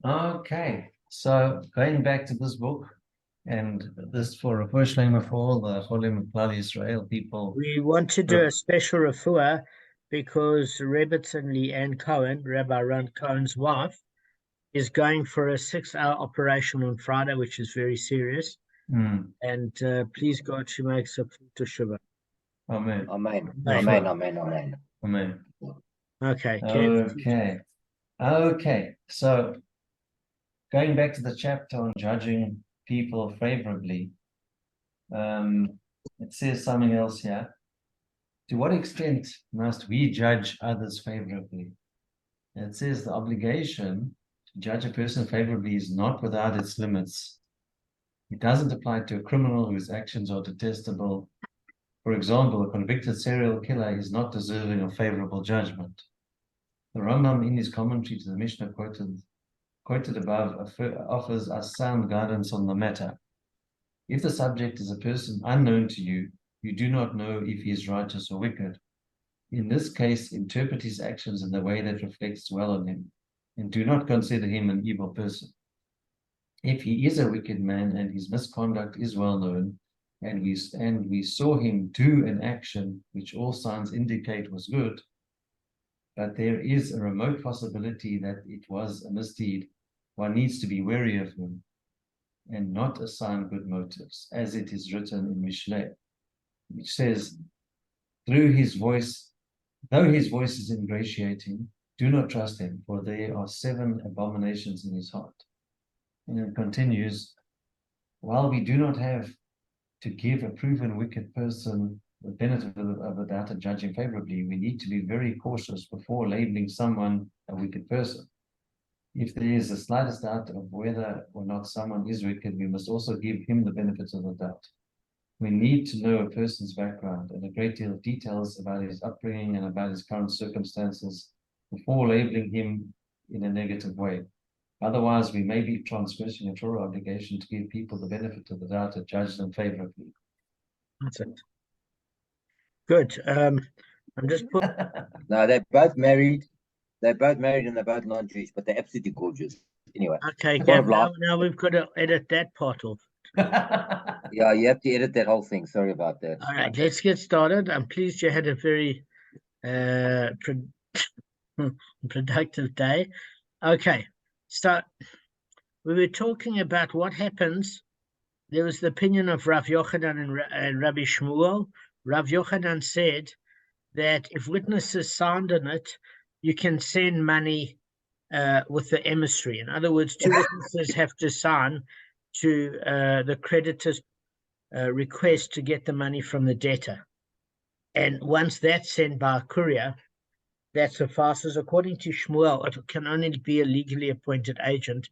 Okay, so going back to this book, and this for a first name for all the Cholim of Klal Israel people. We want to do a special refuah because Rebbitzin Leanne Cohen, Rabbi Ron Cohen's wife, is going for a 6-hour operation on Friday, which is very serious. And please God, she makes a full teshuvah. Amen. Amen. Amen. Amen. Amen. Amen. Okay. Okay. So going back to the chapter on judging people favorably, it says something else here. To what extent must we judge others favorably? And it says the obligation to judge a person favorably is not without its limits. It doesn't apply to a criminal whose actions are detestable. For example, a convicted serial killer is not deserving of favorable judgment. The Rambam, in his commentary to the Mishnah quoted above, offers us sound guidance on the matter. If the subject is a person unknown to you, you do not know if he is righteous or wicked. In this case, interpret his actions in the way that reflects well on him, and do not consider him an evil person. If he is a wicked man and his misconduct is well known, and we saw him do an action which all signs indicate was good, but there is a remote possibility that it was a misdeed, one needs to be wary of him and not assign good motives, as it is written in Mishlei, which says, though his voice is ingratiating, do not trust him, for there are 7 abominations in his heart. And it continues, while we do not have to give a proven wicked person the benefit of the doubt and judge him favorably, we need to be very cautious before labeling someone a wicked person. If there is the slightest doubt of whether or not someone is wicked, we must also give him the benefit of the doubt. We need to know a person's background and a great deal of details about his upbringing and about his current circumstances before labeling him in a negative way. Otherwise, we may be transgressing a Torah obligation to give people the benefit of the doubt and judge them favorably. That's it. Good. I'm just putting. No, they're both married. They're both married and they're both non-Jewish, but they're absolutely gorgeous. Anyway. Okay, Gav, now we've got to edit that part off. Yeah, you have to edit that whole thing. Sorry about that. All right, let's get started. I'm pleased you had a very productive day. Okay, start. We were talking about what happens. There was the opinion of Rav Yochanan and Rabbi Shmuel. Rav Yochanan said that if witnesses signed on it, you can send money with the emissary. In other words, 2 witnesses have to sign to the creditor's request to get the money from the debtor. And once that's sent by a courier, that suffices. According to Shmuel, it can only be a legally appointed agent,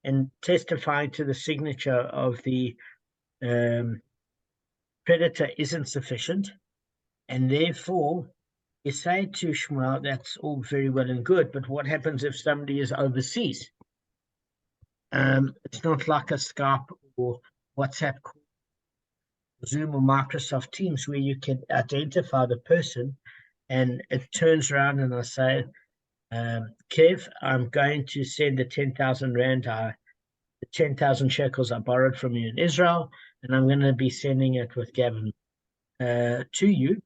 and testifying to the signature of the creditor isn't sufficient. And therefore, you say to Shmuel, that's all very well and good, but what happens if somebody is overseas? It's not like a Skype or WhatsApp call, Zoom or Microsoft Teams, where you can identify the person and it turns around and I say, Kev, I'm going to send the 10,000 Rand, the 10,000 shekels I borrowed from you in Israel, and I'm going to be sending it with Gavin to you.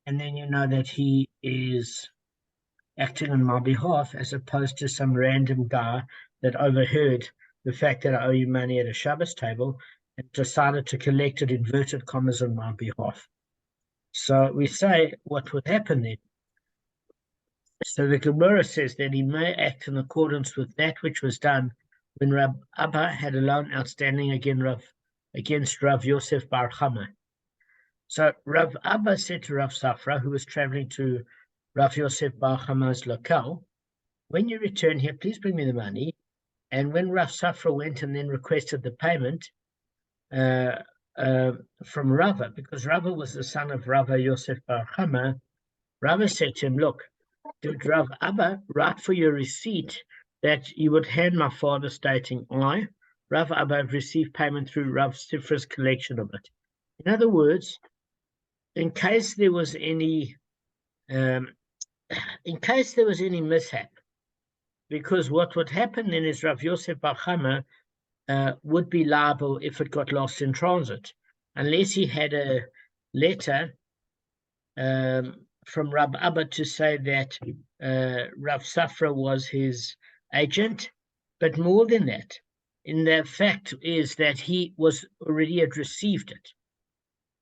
And then you know that he is acting on my behalf as opposed to some random guy that overheard the fact that I owe you money at a Shabbos table and decided to collect it, inverted commas, on my behalf. So we say what would happen then. So the Gemara says that he may act in accordance with that which was done when Rav Abba had a loan outstanding against Rav Yosef Bar Chama. So Rav Abba said to Rav Safra, who was traveling to Rav Yosef Bar Chama's locale, when you return here, please bring me the money. And when Rav Safra went and then requested the payment from Rava, because Rava was the son of Rav Yosef Bar Chama, Rava said to him, look, did Rav Abba write for your receipt that you would hand my father, stating, I, Rav Abba, have received payment through Rav Sifra's collection of it? In other words, in case there was any mishap, because what would happen then is Rav Yosef Bar Kamma would be liable if it got lost in transit, unless he had a letter from Rav Abba to say that Rav Safra was his agent. But more than that, in the fact is that he was already had received it,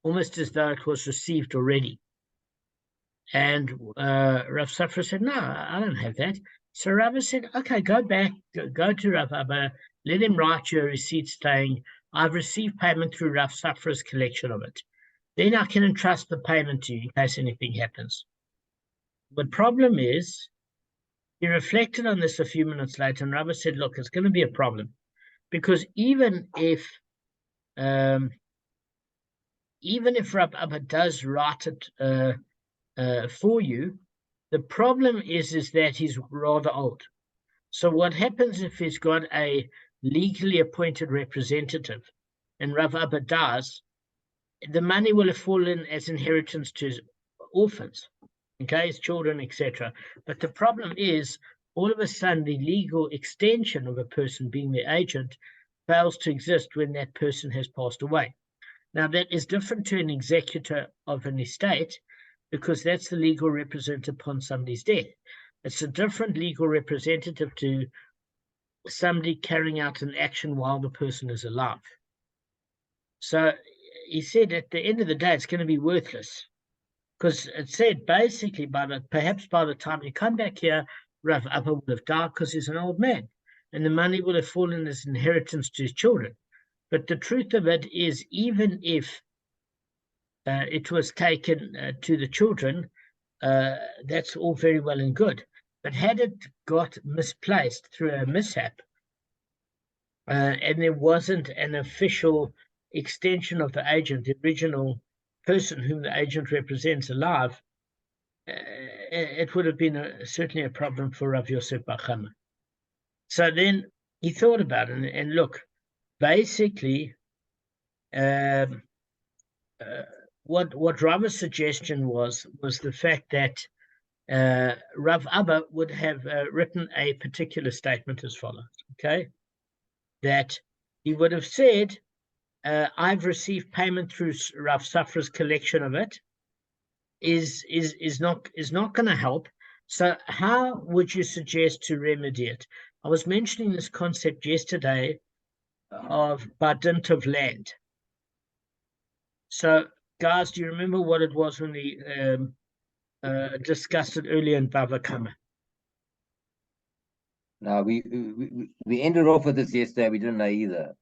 almost as though it was received already. And Rav Safra said, no, I don't have that. So Rav said, okay, go back, go to Rav Abba, let him write you a receipt saying, I've received payment through Rav Safra's collection of it. Then I can entrust the payment to you in case anything happens. The problem is, he reflected on this a few minutes later, and Rav said, look, it's going to be a problem. Because even if Rav Abba does write it for you, the problem is that he's rather old. So what happens if he's got a legally appointed representative and Rav Abba dies, the money will have fallen as inheritance to his orphans, okay, his children, etc. But the problem is, all of a sudden, the legal extension of a person being the agent fails to exist when that person has passed away. Now, that is different to an executor of an estate, because that's the legal representative upon somebody's death. It's a different legal representative to somebody carrying out an action while the person is alive. So he said at the end of the day, it's going to be worthless, because it said basically perhaps by the time you come back here, Rav Abba will have died because he's an old man, and the money will have fallen as inheritance to his children. But the truth of it is, even if it was taken to the children, that's all very well and good. But had it got misplaced through a mishap, and there wasn't an official extension of the agent, the original person whom the agent represents alive, it would have been certainly a problem for Rav Yosef Bar Kamma. So then he thought about it, and look, basically, what Rav's suggestion was the fact that Rav Abba would have written a particular statement as follows, okay? That he would have said, I've received payment through Rav Safra's collection of it, is not going to help. So how would you suggest to remedy it? I was mentioning this concept yesterday of badint of land. So guys, do you remember what it was when we discussed it earlier in Bava Kamma? No, we ended off with this yesterday. We didn't know either.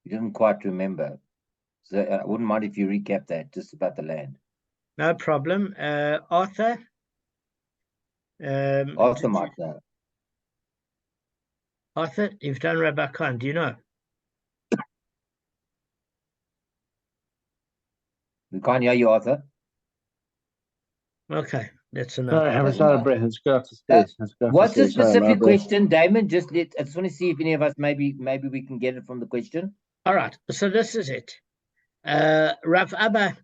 We didn't quite remember. So I wouldn't mind if you recap that, just about the land. No problem. Arthur? Arthur might know. Arthur, you've done Rabbi Khan, do you know? We can't hear you, Arthur. Okay, that's enough. Sorry, I'm sorry, Brett. Let's go to space. What's the specific question, Damon? I just want to see if any of us maybe we can get it from the question. All right, so this is it. Rav Abba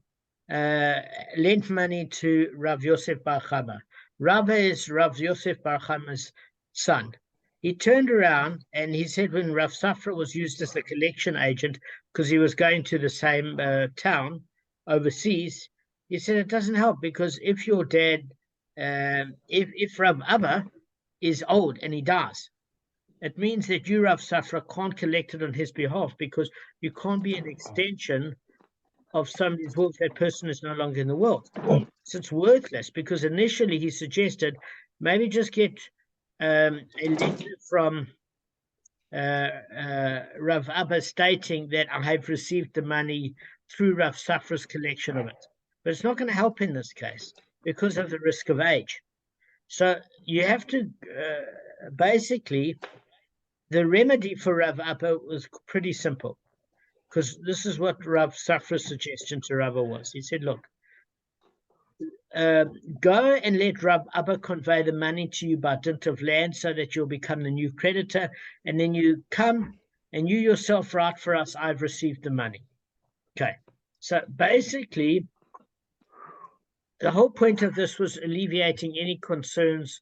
lent money to Rav Yosef Bar Kamma. Rav is Rav Yosef Bar Kamma's son. He turned around and he said, when Rav Safra was used as the collection agent, because he was going to the same town overseas, he said it doesn't help, because if your dad, if Rav Abba is old and he dies, it means that you, Rav Safra, can't collect it on his behalf, because you can't be an extension of somebody's will if that person is no longer in the world. So it's worthless, because initially he suggested maybe just get a letter from Rav Abba stating that I have received the money through Rav Safra's collection of it. But it's not going to help in this case because of the risk of age. So you have to basically, the remedy for Rav Abba was pretty simple, because this is what Rav Safra's suggestion to Rava was. He said, look, go and let Rav Abba convey the money to you by dint of land so that you'll become the new creditor, and then you come and you yourself write for us, I've received the money. Okay, so basically, the whole point of this was alleviating any concerns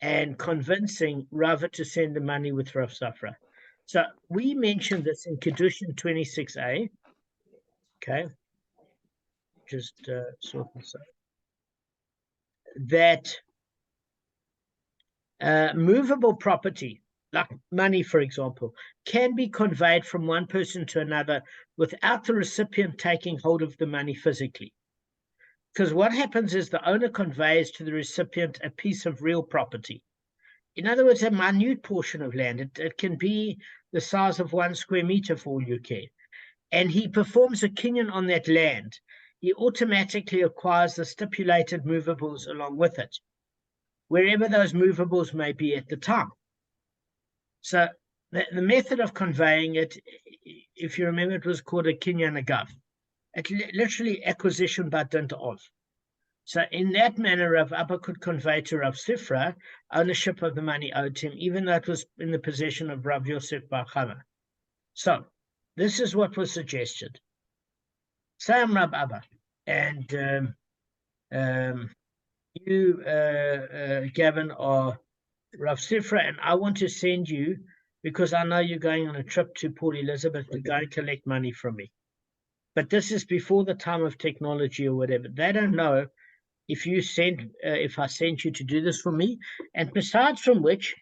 and convincing Rava to send the money with Rav Safra. So we mentioned this in Kedushin 26a. Okay. Just sort this out. That movable property, like money, for example, can be conveyed from one person to another without the recipient taking hold of the money physically. Because what happens is the owner conveys to the recipient a piece of real property. In other words, a minute portion of land. It can be the size of 1 square meter for all you care. And he performs a Kinyan on that land. He automatically acquires the stipulated movables along with it, wherever those movables may be at the time. So the method of conveying it, if you remember, it was called a Kinyan Agav. It literally acquisition by dint of. So in that manner, Rav Abba could convey to Rav Sifra ownership of the money owed to him, even though it was in the possession of Rav Yosef Bava Kamma. So this is what was suggested. Say I'm Rav Abba, and you, Gavin, are Rav Sifra, and I want to send you, because I know you're going on a trip to Port Elizabeth to go and collect money from me. But this is before the time of technology or whatever. They don't know if you send, if I sent you to do this for me. And besides from which,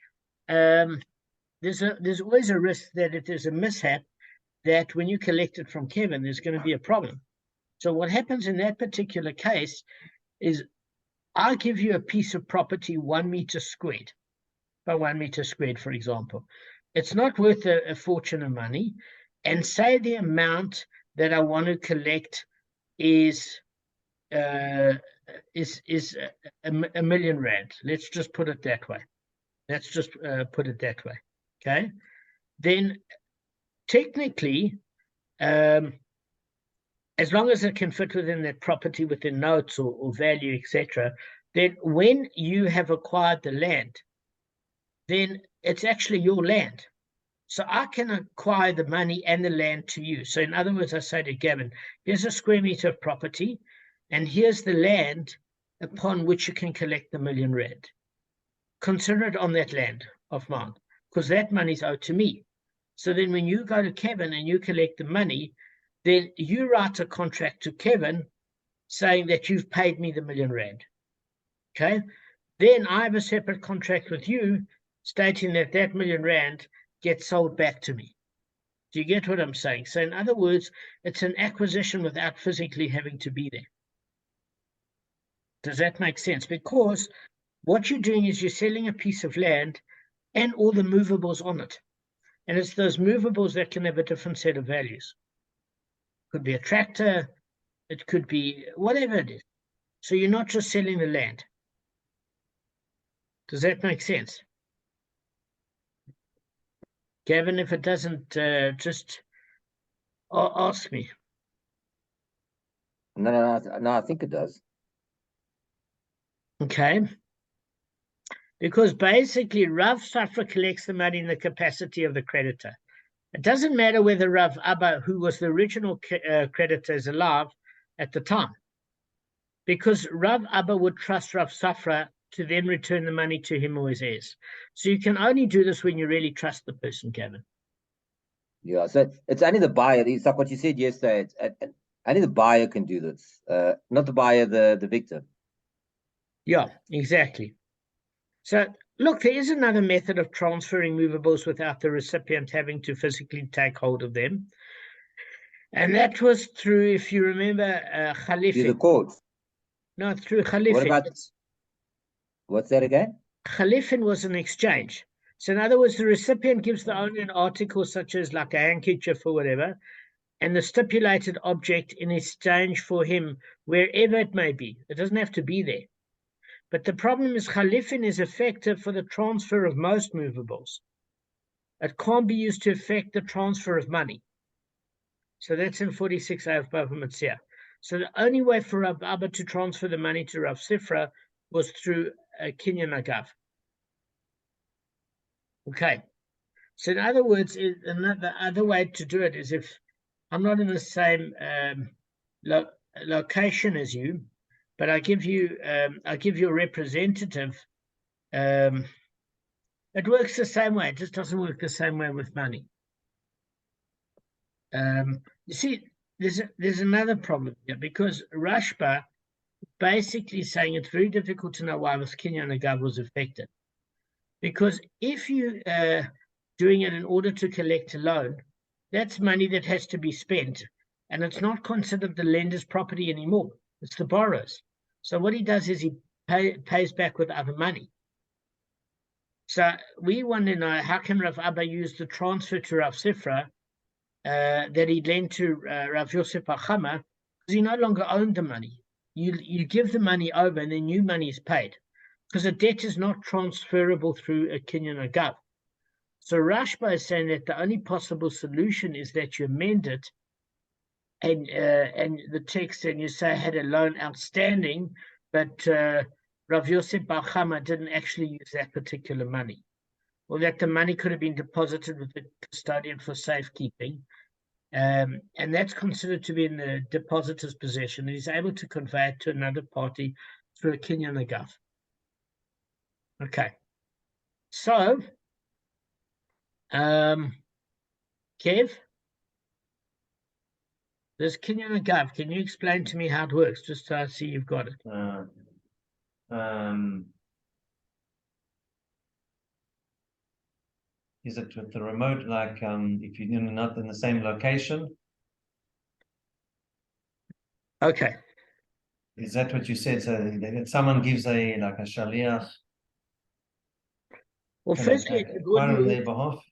there's always a risk that if there's a mishap, that when you collect it from Kevin, there's going to be a problem. So what happens in that particular case is I give you a piece of property 1 meter squared, by 1 meter squared, for example. It's not worth a fortune of money, and say the amount that I want to collect is a million rand. Let's just put it that way. Okay. Then technically, as long as it can fit within that property, within notes or value, etc., then when you have acquired the land, then it's actually your land. So I can acquire the money and the land to you. So in other words, I say to Gavin, here's a square meter of property, and here's the land upon which you can collect the million rand. Consider it on that land of mine, because that money is owed to me. So then when you go to Kevin and you collect the money, then you write a contract to Kevin saying that you've paid me the million rand. Okay? Then I have a separate contract with you stating that that million rand gets sold back to me. Do you get what I'm saying? So in other words, it's an acquisition without physically having to be there. Does that make sense? Because what you're doing is you're selling a piece of land and all the movables on it. And it's those movables that can have a different set of values. Could be a tractor, it could be whatever it is. So you're not just selling the land. Does that make sense? Gavin, if it doesn't, just ask me. No, I think it does. Okay. Because basically, Rav Safra collects the money in the capacity of the creditor. It doesn't matter whether Rav Abba, who was the original creditor, is alive at the time, because Rav Abba would trust Rav Safra to then return the money to him or his heirs. So you can only do this when you really trust the person, Gavin. Yeah, so it's only the buyer. It's like what you said yesterday. Only the buyer can do this, not the buyer, the victim. Yeah, exactly. So look, there is another method of transferring movables without the recipient having to physically take hold of them. And that was through, if you remember, Khalifin. Through the courts. No, through Khalifin. What about, what's that again? Khalifin was an exchange. So in other words, the recipient gives the owner an article such as like a handkerchief or whatever, and the stipulated object in exchange for him, wherever it may be. It doesn't have to be there. But the problem is Khalifin is effective for the transfer of most movables. It can't be used to effect the transfer of money. So that's in 46a of Bava Kamma. So the only way for Rav Abba to transfer the money to Rav Sifra was through a Kinyan Agav. Okay. So in other words, the other way to do it is if I'm not in the same location as you, but I give you a representative it works the same way. It just doesn't work the same way with money. You see, there's another problem here, because Rashba basically saying it's very difficult to know why this Kinyan Agav was affected. Because if you doing it in order to collect a loan, that's money that has to be spent, and it's not considered the lender's property anymore. It's the borrower's. So what he does is he pays back with other money. So we want to know, how can Rav Abba use the transfer to Rav Sifra that he lent to Rav Yosef Bava Kamma, because he no longer owned the money. You give the money over and then new money is paid, because a debt is not transferable through a Kinyan Agav. So Rashba is saying that the only possible solution is that you amend it, and the text, and you say had a loan outstanding, but Rav Yosef Bava Kamma didn't actually use that particular money, or that the money could have been deposited with the custodian for safekeeping, and that's considered to be in the depositor's possession, and he's able to convey it to another party through a Kinyan Agav. Okay, so Kev, this Kinyan Agav, can you explain to me how it works, just so I see you've got it? Is it with the remote, like if you're not in the same location? Okay. Is that what you said? So if someone gives a shaliach, Well, firstly, on their behalf.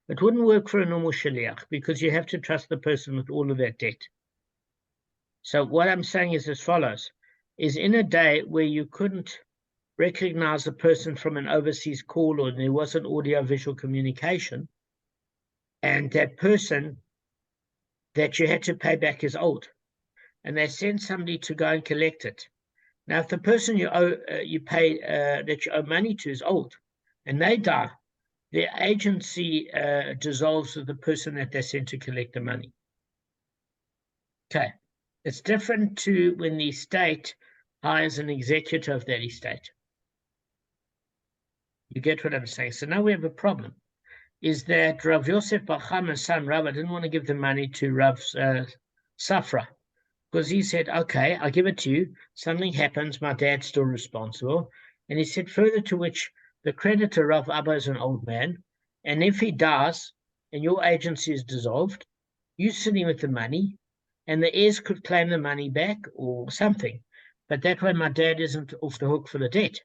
It wouldn't work for a normal shaliach, because you have to trust the person with all of that debt. So what I'm saying is as follows, is in a day where you couldn't recognize a person from an overseas call, or there wasn't audio-visual communication, and that person that you had to pay back is old, and they send somebody to go and collect it. Now, if the person you owe, that you owe money to is old, and they die, the agency dissolves with the person that they sent to collect the money. Okay, it's different to when the estate hires an executor of that estate. You get what I'm saying? So now we have a problem, is that Rav Yosef Bava Kamma's son, Rav, didn't want to give the money to Rav Safra, because he said, okay, I'll give it to you. Something happens, my dad's still responsible. And he said, further to which, the creditor, Rav Abba, is an old man, and if he dies and your agency is dissolved, you're sitting with the money, and the heirs could claim the money back or something. But that way my dad isn't off the hook for the debt.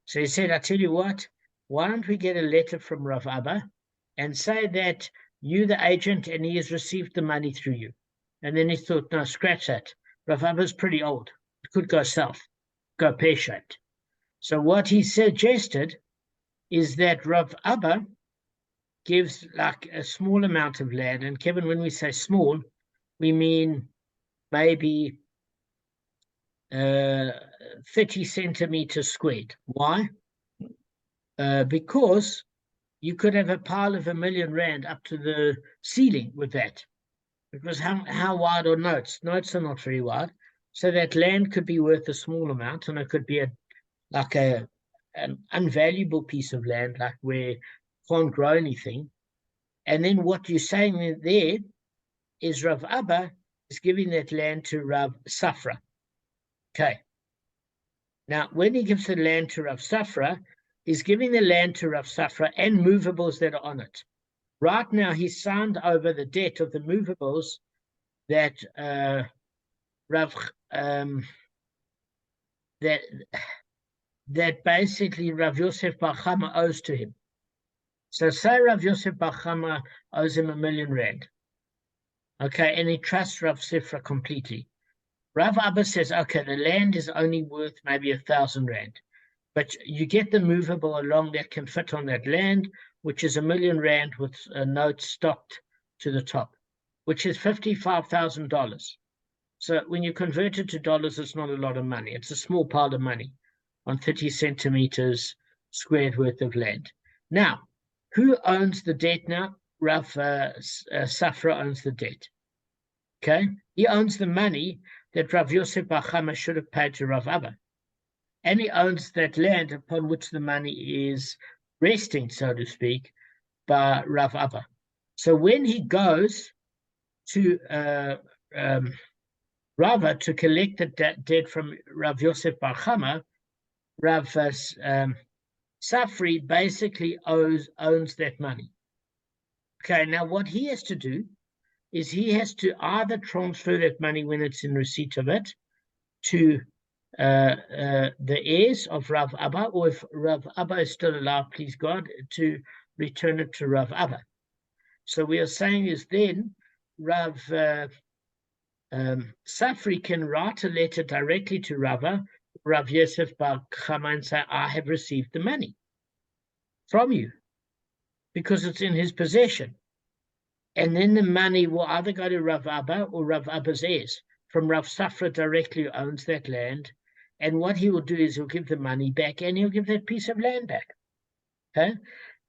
So he said, I tell you what, why don't we get a letter from Rav Abba and say that you the agent and he has received the money through you. And then he thought, no, scratch that. Rav Abba's pretty old. It could go south, go pear-shaped. So what he suggested is that Rav Abba gives like a small amount of land. And Kevin, when we say small, we mean maybe 30 centimeters squared. Why? Because you could have a pile of R1 million up to the ceiling with that. Because how wide are notes? Notes are not very wide. So that land could be worth a small amount, and it could be an unvaluable piece of land, like where you can't grow anything. And then what you're saying there is Rav Abba is giving that land to Rav Safra. Okay. Now, when he gives the land to Rav Safra, he's giving the land to Rav Safra and movables that are on it. Right now, he's signed over the debt of the movables that that basically Rav Yosef Bava Kamma owes to him. So say Rav Yosef Bava Kamma owes him R1 million. Okay, and he trusts Rav Sifra completely. Rav Abba says, okay, the land is only worth maybe 1,000 rand, but you get the movable along that can fit on that land, which is R1 million with a note stocked to the top, which is $55,000. So when you convert it to dollars, it's not a lot of money. It's a small pile of money on 30 centimeters squared worth of land. Now, who owns the debt now? Rav Safra owns the debt. Okay, he owns the money that Rav Yosef Bava Kamma should have paid to Rav Abba. and he owns that land upon which the money is resting, so to speak, by Rav Abba. So when he goes to Rava to collect the debt from Rav Yosef Bar Chama, Rav Safri basically owns that money. Okay, now what he has to do is he has to either transfer that money when it's in receipt of it to the heirs of Rav Abba, or if Rav Abba is still alive, please God, to return it to Rav Abba. So we are saying is then Rav Safri can write a letter directly to Rav Yosef Bar Chama, and say, I have received the money from you, because it's in his possession. And then the money will either go to Rav Abba or Rav Abba's heirs, from Rav Safra directly, who owns that land. And what he will do is he'll give the money back, and he'll give that piece of land back. Okay?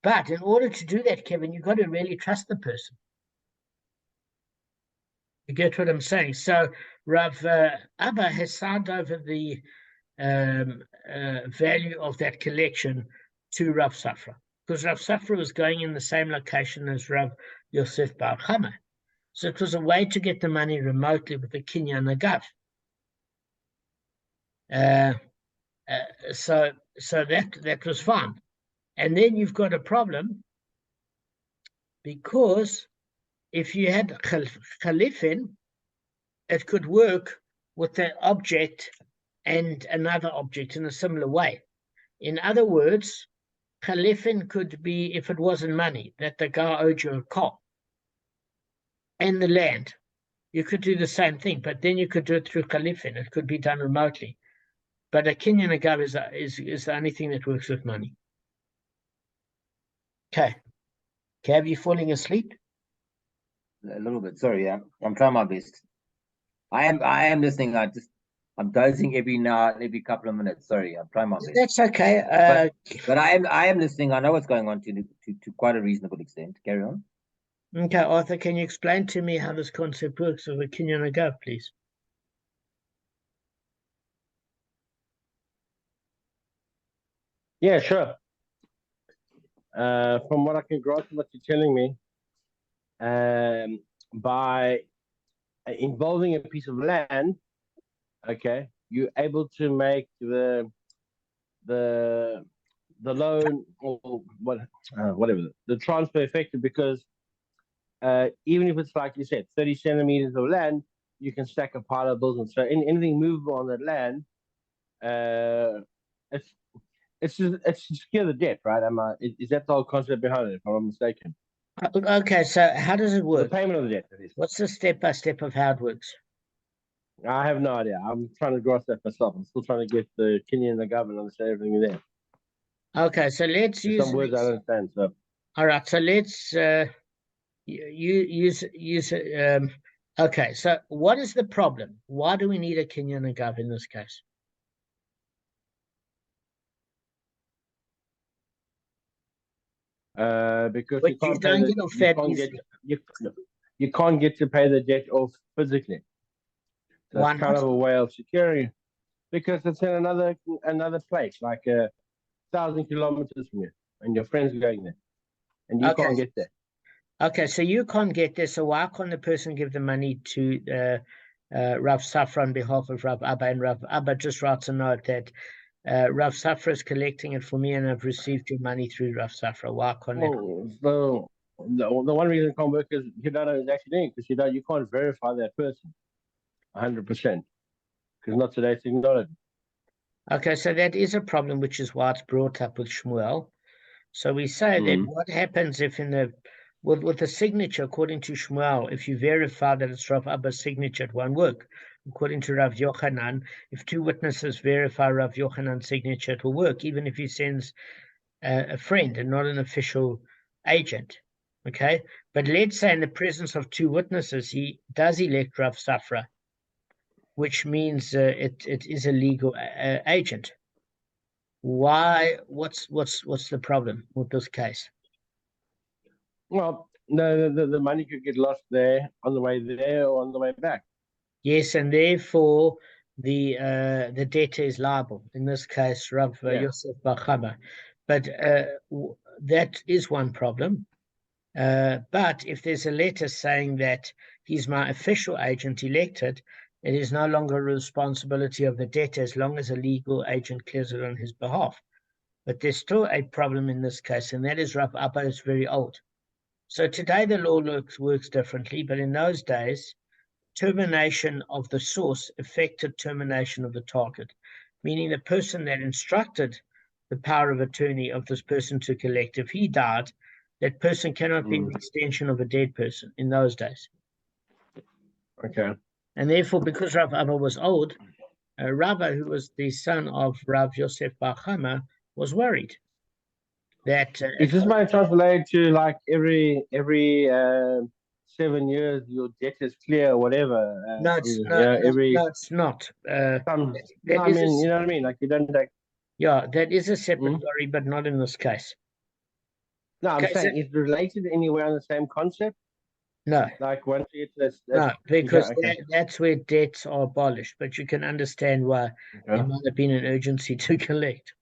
But in order to do that, Kevin, you've got to really trust the person. You get what I'm saying? So Rav Abba has signed over the value of that collection to Rav Safra, because Rav Safra was going in the same location as Rav Yosef Bar Chama. So it was a way to get the money remotely with the Kinyan Agav. So that was fine. And then you've got a problem, because if you had Khalifin, it could work with the object and another object in a similar way. In other words, Khalifin could be, if it wasn't money, that the guy owed you a car and the land. You could do the same thing, but then you could do it through Khalifin. It could be done remotely. But a Kinyan Agav is the only thing that works with money. Okay. Kabb, you falling asleep? A little bit, sorry, yeah. I'm trying my best. I am listening. I'm dozing every couple of minutes. Sorry, I'm trying my best. That's okay. But I am listening. I know what's going on to quite a reasonable extent. Carry on. Okay, Arthur, can you explain to me how this concept works of a Kinyan Agav, please? Yeah, sure. From what I can grasp, what you're telling me, by involving a piece of land, okay, you're able to make the loan, or whatever, the transfer effective, because even if it's like you said, 30 centimeters of land, you can stack a pile of bills, and so anything movable on that land, it's to secure the debt, right? Is that the whole concept behind it, if I'm not mistaken? Okay, so how does it The work? payment of the debt, that is. What's the step-by-step of how it works? I have no idea. I'm trying to grasp that myself. I'm still trying to get the Kinyan and the government to understand everything there. Okay, so let's use some words I don't understand. So all right, so let's use okay, so what is the problem? Why do we need a Kinyan Agav in this case? because But you can't don't pay get off that easily. you can't get to pay the debt off physically. So Why it's kind not? of a way of securing, because it's in another place, like 1,000 kilometers from you, and your friends are going there, and you Okay. can't get there. Okay, so you can't get there, so why can't the person give the money to Rav Safra on behalf of Rav Abba, and Rav Abba just writes a note that Rav Safra is collecting it for me, and I've received your money through Rav Safra. Why can't it? So the one reason it can't work is you don't know who's actually doing it, because you can't verify that person 100%, because not today's technology. Okay, so that is a problem, which is why it's brought up with Shmuel. So we say that what happens if with the signature, according to Shmuel, if you verify that it's Rav Abba's signature, it won't work. According to Rav Yochanan, if two witnesses verify Rav Yochanan's signature, it will work, even if he sends a friend and not an official agent. Okay, but let's say in the presence of two witnesses, he does elect Rav Safra, which means it is a legal agent. Why? What's the problem with this case? Well, the money could get lost there, on the way there, or on the way back. Yes, and therefore the debtor is liable. In this case, Rav Yosef Bava Kamma. But that is one problem. But if there's a letter saying that he's my official agent elected, it is no longer a responsibility of the debtor as long as a legal agent clears it on his behalf. But there's still a problem in this case, and that is Rav Abba is very old. So today the law works differently, but in those days, termination of the source affected termination of the target, meaning the person that instructed the power of attorney of this person to collect, if he died, that person cannot be an extension of a dead person in those days. Okay. And therefore, because Rav Abba was old, Rabba, who was the son of Rav Yosef Bava Kamma, was worried that Is this my translated to like every 7 years your debt is clear or whatever? no, it's not. I mean, you know what I mean? Like you don't like. Yeah, that is a separate worry, but not in this case. No, I'm saying it's related anywhere on the same concept. No. Like once you get this. No, because that's where debts are abolished. But you can understand why there might have been an urgency to collect.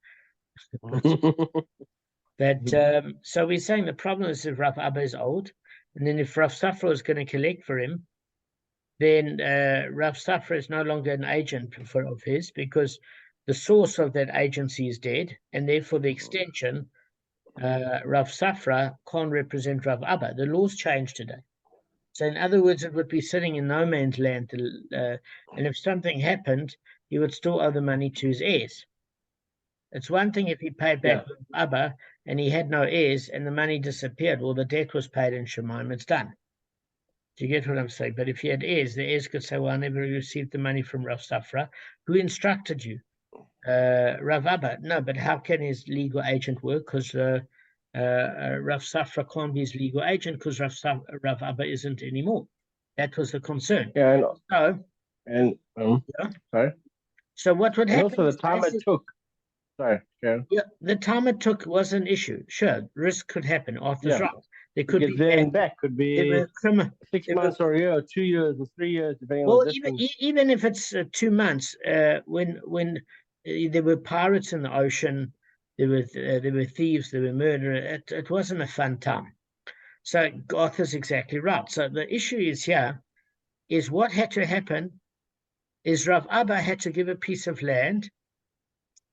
But so we're saying the problem is if Rav Abba is old, and then if Rav Safra is going to collect for him, then Rav Safra is no longer an agent of his, because the source of that agency is dead, and therefore the extension, Rav Safra can't represent Rav Abba. The law's changed today. So in other words, it would be sitting in no man's land, and if something happened, he would still owe the money to his heirs. It's one thing if he paid back Abba and he had no heirs and the money disappeared, well, the debt was paid in Shemaim, it's done. Do you get what I'm saying? But if he had heirs, the heirs could say, well, I never received the money from Rav Safra. Who instructed you? Rav Abba. No, but how can his legal agent work? Because Rav Safra can't be his legal agent because Rav Abba isn't anymore. That was the concern. Yeah, sorry. So what would happen? Also, the time it took. Sorry, Karen. Yeah, the time it took was an issue. Sure, risk could happen. Arthur's right. There could be there and back. Could be 6 months or a year, or 2 years, or 3 years, depending on the distance. Even if it's 2 months, when there were pirates in the ocean, there were thieves, there were murder. It wasn't a fun time. So Arthur's exactly right. So the issue is here, is what had to happen is Rav Abba had to give a piece of land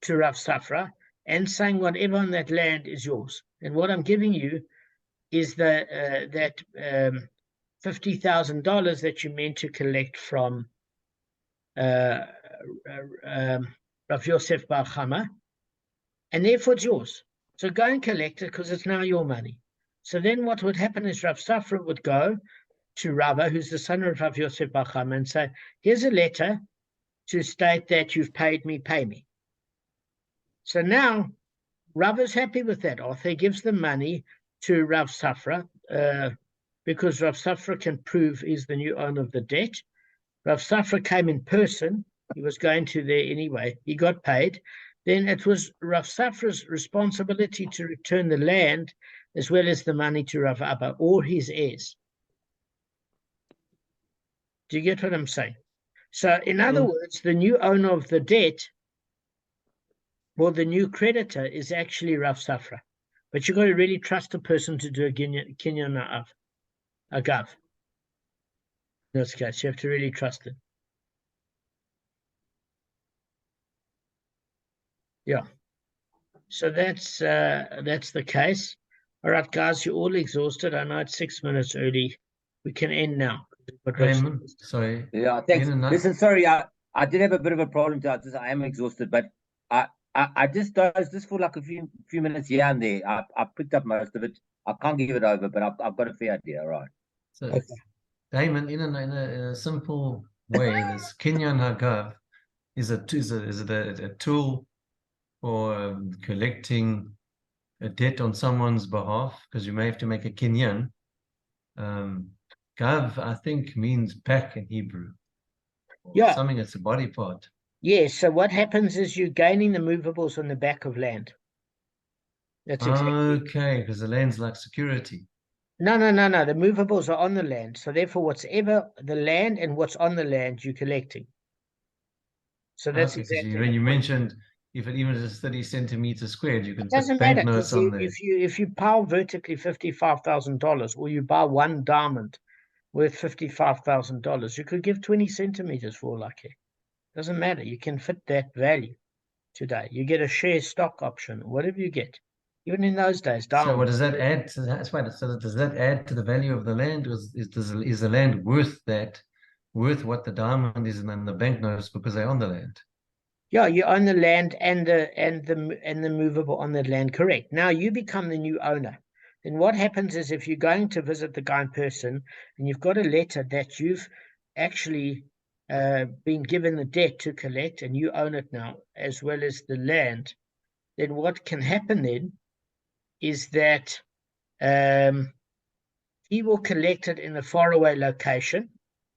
to Rav Safra and saying whatever on that land is yours. And what I'm giving you is that $50,000 that you meant to collect from Rav Yosef Bava Kamma, and therefore it's yours. So go and collect it because it's now your money. So then what would happen is Rav Safra would go to Rabba, who's the son of Rav Yosef Bava Kamma, and say, here's a letter to state that you've paid me, pay me. So now Rabba's happy with that. Arthur gives the money to Rav Safra because Rav Safra can prove he's the new owner of the debt. Rav Safra came in person. He was going to there anyway. He got paid. Then it was Rav Safra's responsibility to return the land as well as the money to Rav Abba or his heirs. Do you get what I'm saying? So in other words, the new owner of the debt, well, the new creditor is actually Rav Safra. But you've got to really trust a person to do a Kinyan Agav. In this case, you have to really trust it. Yeah. So that's the case. All right, guys, you're all exhausted. I know it's 6 minutes early. We can end now. Damon, sorry. Yeah, thanks. Listen, sorry, I did have a bit of a problem. I am exhausted, but I just dozed just for like a few minutes here and there. I picked up most of it. I can't give it over, but I've got a fair idea. All right. So, okay. Damon, in a simple way, this Kinyan Agav is a tool for collecting a debt on someone's behalf, because you may have to make a Kinyan. Gav, I think, means back in Hebrew. Yeah. Something that's a body part. Yes, so what happens is you're gaining the movables on the back of land. That's exactly. Okay, because the land's like security. No. The movables are on the land. So therefore, whatever the land and what's on the land, you're collecting. So that's Okay, 'cause exactly. when you mentioned if it even is 30 centimeters squared, you can It put doesn't matter banknotes because on there. if you pile vertically $55,000, or you buy one diamond worth $55,000, you could give 20 centimeters for all I care. Doesn't matter. You can fit that value today. You get a share stock option, whatever you get. Even in those days, So what diamonds. does that add to that? So does that add to the value of the land? Is the land worth what the diamond is and the banknotes because they're on the land? Yeah, you own the land and the movable on that land, correct. Now you become the new owner. Then what happens is if you're going to visit the guy in person and you've got a letter that you've actually been given the debt to collect and you own it now, as well as the land, then what can happen then is that he will collect it in a faraway location,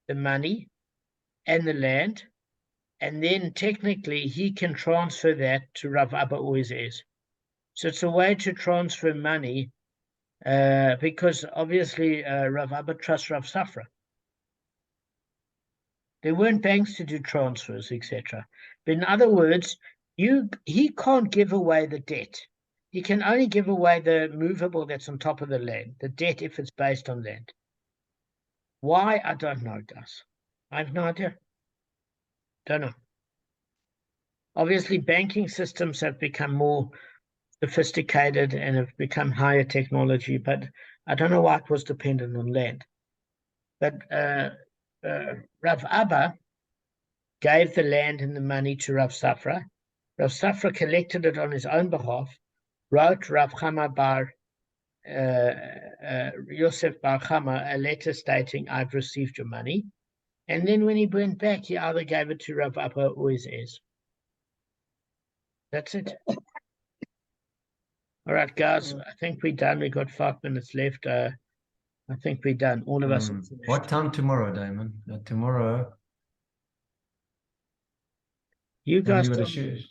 the money and the land, and then technically he can transfer that to Rav Abba Oizes. So it's a way to transfer money because obviously Rav Abba trusts Rav Safra. There weren't banks to do transfers, etc. But in other words, he can't give away the debt. He can only give away the movable that's on top of the land, the debt if it's based on land. Why? I don't know, Gus. I have no idea. Don't know. Obviously, banking systems have become more sophisticated and have become higher technology, but I don't know why it was dependent on land. But Rav Abba gave the land and the money to Rav Safra. Rav Safra collected it on his own behalf, wrote Rav Kamma bar Yosef bar Kamma a letter stating, "I've received your money." And then when he went back, he either gave it to Rav Abba or his heirs. That's it. All right, guys, I think we're done. We got 5 minutes left. I think we're done. All of us. What time tomorrow, Damon? Tomorrow, You haven't guys you got a tell me. shoot?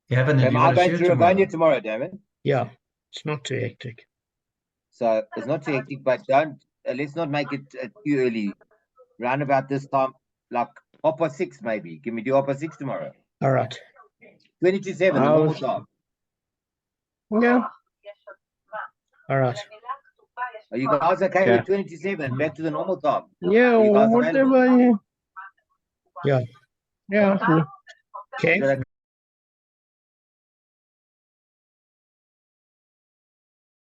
You haven't. Have you I'm got a going shoot to tomorrow? Ravania tomorrow, Damon. Yeah, it's not too hectic. So it's not too hectic, but don't let's not make it too early. Round about this time, like 6:30 maybe. Can we do 6:30 tomorrow? All right. 20 to 7, the normal time. Yeah. All right. Are you guys okay with 20 to 7? Back to the normal time. Yeah, Are you guys whatever. available? Yeah. Yeah. Okay. Is that